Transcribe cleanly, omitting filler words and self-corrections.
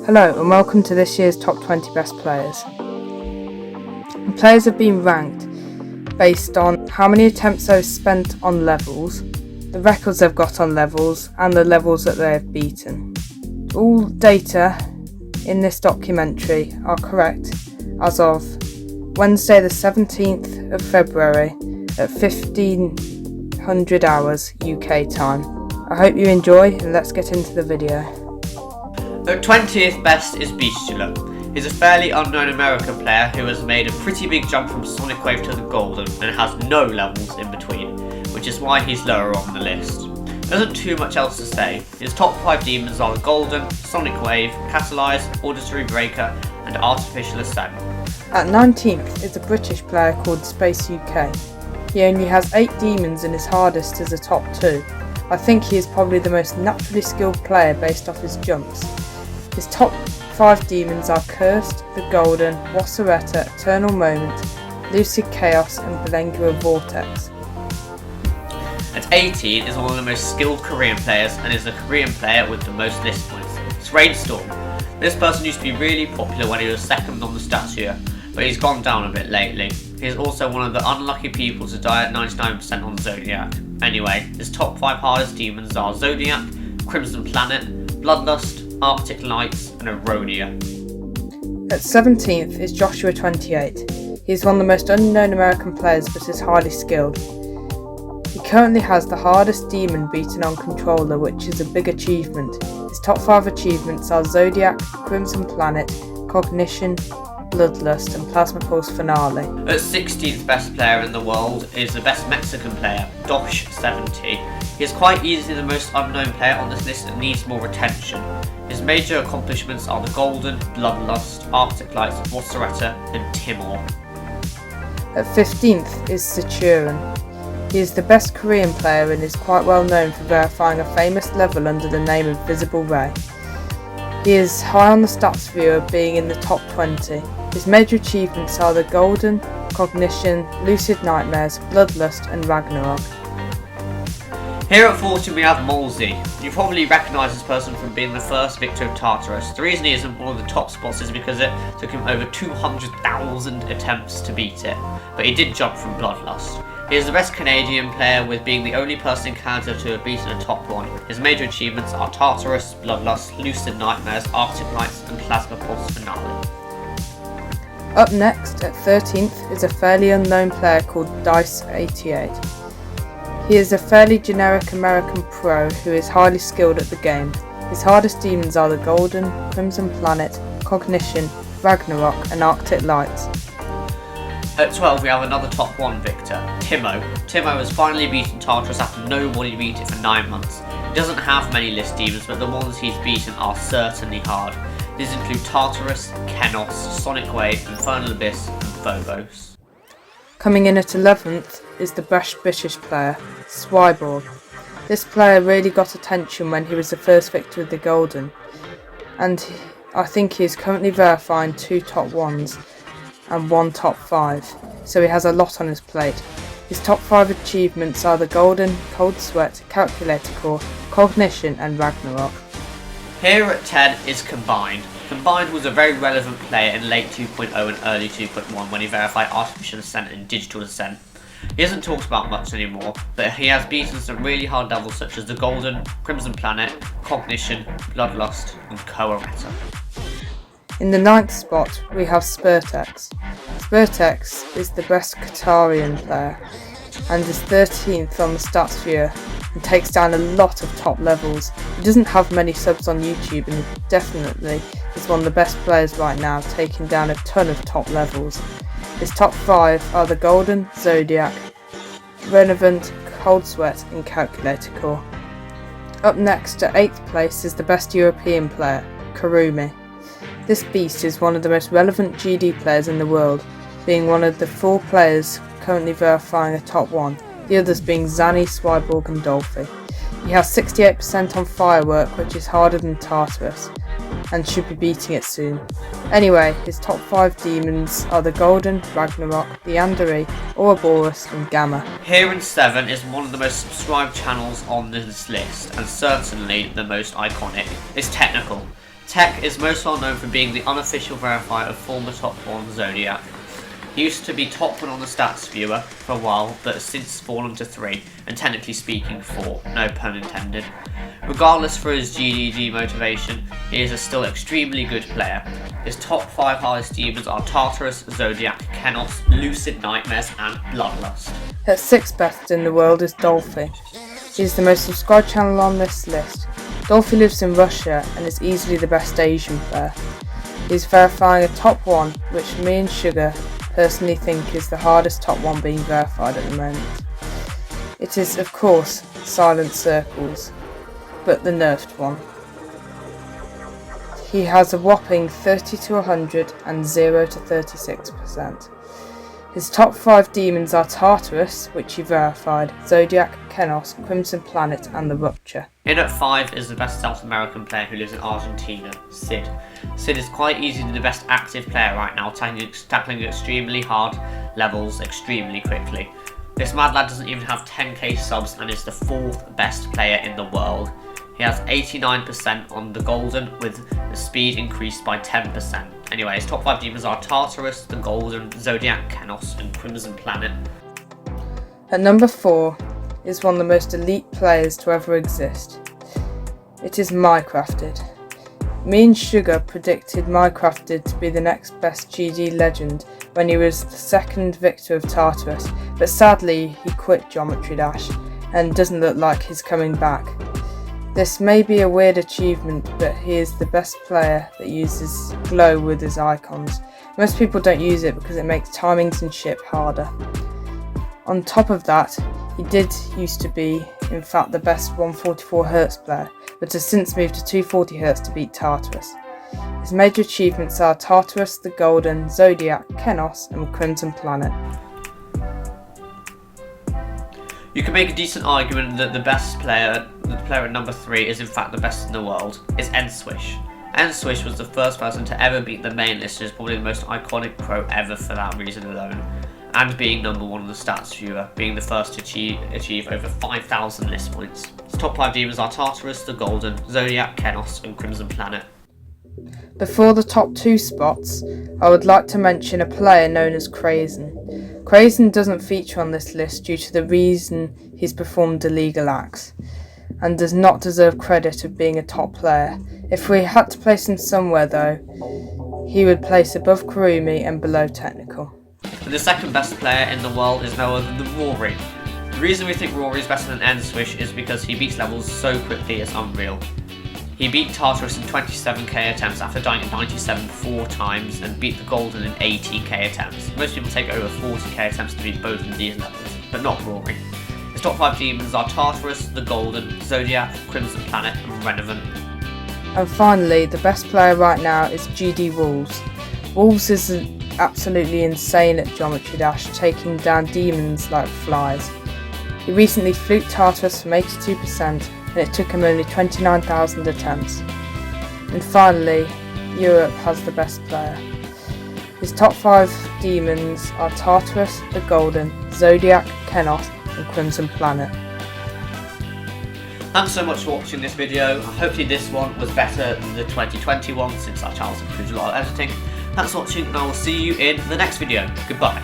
Hello and welcome to this year's Top 20 Best Players. The players have been ranked based on how many attempts they've spent on levels, the records they've got on levels, and the levels that they have beaten. All data in this documentary are correct as of Wednesday the 17th of February at 1500 hours UK time. I hope you enjoy and let's get into the video. The 20th best is Bestialo. He's a fairly unknown American player who has made a pretty big jump from Sonic Wave to the Golden and has no levels in between, which is why he's lower on the list. There isn't too much else to say. His top 5 demons are the Golden, Sonic Wave, Catalyze, Auditory Breaker and Artificial Ascent. At 19th is a British player called Space UK. He only has 8 demons and his hardest is a top 2. I think he is probably the most naturally skilled player based off his jumps. His top 5 demons are Cursed, the Golden, Wasseretta, Eternal Moment, Lucid Chaos and Belengua Vortex. At 18 is one of the most skilled Korean players and is the Korean player with the most list points. It's Rainstorm. This person used to be really popular when he was second on the stats here, but he's gone down a bit lately. He is also one of the unlucky people to die at 99% on Zodiac. Anyway, his top 5 hardest demons are Zodiac, Crimson Planet, Bloodlust, Arctic Lights and Aronia. At 17th is Joshua 28. He is one of the most unknown American players but is highly skilled. He currently has the hardest demon beaten on controller, which is a big achievement. His top 5 achievements are Zodiac, Crimson Planet, Cognition, Bloodlust and Plasma Pulse Finale. At 16th best player in the world is the best Mexican player, Dosh 70. He is quite easily the most unknown player on this list and needs more attention. His major accomplishments are the Golden, Bloodlust, Arctic Lights, Wasseretta and Timor. At 15th is Saturn. He is the best Korean player and is quite well known for verifying a famous level under the name of Visible Ray. He is high on the stats viewer, being in the top 20. His major achievements are the Golden, Cognition, Lucid Nightmares, Bloodlust and Ragnarok. Here at 40 we have Molzy. You probably recognise this person from being the first victor of Tartarus. The reason he is in one of the top spots is because it took him over 200,000 attempts to beat it, but he did jump from Bloodlust. He is the best Canadian player, with being the only person in Canada to have beaten a top 1. His major achievements are Tartarus, Bloodlust, Lucid Nightmares, Arctic Lights and Plasma Pulse Finale. Up next, at 13th, is a fairly unknown player called Dice88. He is a fairly generic American pro who is highly skilled at the game. His hardest demons are the Golden, Crimson Planet, Cognition, Ragnarok and Arctic Lights. At 12 we have another top 1 victor, Timo. Timo has finally beaten Tartarus after nobody beat it for 9 months. He doesn't have many list demons, but the ones he's beaten are certainly hard. These include Tartarus, Kenos, Sonic Wave, Infernal Abyss and Phobos. Coming in at 11th is the British player, Swyborg. This player really got attention when he was the first victor of the Golden, and I think he is currently verifying 2 top 1s and 1 top 5, so he has a lot on his plate. His top 5 achievements are the Golden, Cold Sweat, Calculator Core, Cognition and Ragnarok. Here at 10 is Combined. Combined was a very relevant player in late 2.0 and early 2.1 when he verified Artificial Ascent and Digital Ascent. He isn't talked about much anymore, but he has beaten some really hard levels such as the Golden, Crimson Planet, Cognition, Bloodlust and Coaretta. In the 9th spot we have Spurtex. Spurtex is the best Qatarian player and is 13th on the stats viewer and takes down a lot of top levels. He doesn't have many subs on YouTube and definitely is one of the best players right now, taking down a ton of top levels. His top 5 are the Golden, Zodiac, Renovant, Cold Sweat and Calculator Core. Up next at 8th place is the best European player, Kurumi. This beast is one of the most relevant GD players in the world, being one of the 4 players currently verifying a top 1, the others being Zanny, Swyborg and Dolphy. He has 68% on Firework, which is harder than Tartarus, and should be beating it soon. Anyway, his top 5 demons are the Golden, Ragnarok, the Andari, Ouroboros and Gamma. Here in 7 is one of the most subscribed channels on this list, and certainly the most iconic. It's Technical. Tech is most well known for being the unofficial verifier of former top 1 Zodiac. He used to be top 1 on the stats viewer for a while, but has since fallen to 3, and technically speaking 4, no pun intended. Regardless for his GDG motivation, he is a still extremely good player. His top 5 highest demons are Tartarus, Zodiac, Kenos, Lucid Nightmares, and Bloodlust. At 6th best in the world is Dolphy. He is the most subscribed channel on this list. Dolphy lives in Russia and is easily the best Asian player. He is verifying a top 1, which me and Sugar personally think is the hardest top 1 being verified at the moment. It is, of course, Silent Circles, but the nerfed one. He has a whopping 30 to 100 and 0 to 36%. His top 5 demons are Tartarus, which he verified, Zodiac, Kenos, Crimson Planet, and the Rupture. In at 5 is the best South American player who lives in Argentina, Sid. Sid is quite easily the best active player right now, tackling extremely hard levels extremely quickly. This mad lad doesn't even have 10k subs and is the 4th best player in the world. He has 89% on the Golden, with the speed increased by 10%. Anyway, his top 5 demons are Tartarus, the Golden, Zodiac, Kenos, and Crimson Planet. At number 4 is one of the most elite players to ever exist. It is Minecrafted. Me and Sugar predicted Minecrafted to be the next best GD legend when he was the 2nd victor of Tartarus, but sadly he quit Geometry Dash and doesn't look like he's coming back. This may be a weird achievement, but he is the best player that uses glow with his icons. Most people don't use it because it makes timings and ship harder. On top of that, he did used to be, in fact, the best 144Hz player, but has since moved to 240Hz to beat Tartarus. His major achievements are Tartarus, the Golden, Zodiac, Kenos, and Crimson Planet. You can make a decent argument that the player at number 3 is in fact the best in the world, is Nswish. Nswish was the first person to ever beat the main list and is probably the most iconic pro ever for that reason alone, and being number 1 on the stats viewer, being the first to achieve over 5,000 list points. His top 5 demons are Tartarus, the Golden, Zodiac, Kenos, and Crimson Planet. Before the top 2 spots, I would like to mention a player known as Crazen. Crazen doesn't feature on this list due to the reason he's performed illegal acts, and does not deserve credit of being a top player. If we had to place him somewhere though, he would place above Kurumi and below Technical. And the 2nd best player in the world is no other than Rory. The reason we think Rory is better than Nswish is because he beats levels so quickly it's unreal. He beat Tartarus in 27k attempts after dying at 97 4 times, and beat the Golden in 18k attempts. Most people take over 40k attempts to beat both of these levels, but not Rory. His top 5 demons are Tartarus, the Golden, Zodiac, Crimson Planet, and Renovant. And finally, the best player right now is GD Wolves. Wolves is absolutely insane at Geometry Dash, taking down demons like flies. He recently fluked Tartarus from 82%, and it took him only 29,000 attempts. And finally, Europe has the best player. His top 5 demons are Tartarus, the Golden, Zodiac, Kenos, and Crimson Planet. Thanks so much for watching this video. Hopefully this one was better than the 2020 one, since our channel's improved a lot of editing. Thanks for watching, and I will see you in the next video. Goodbye.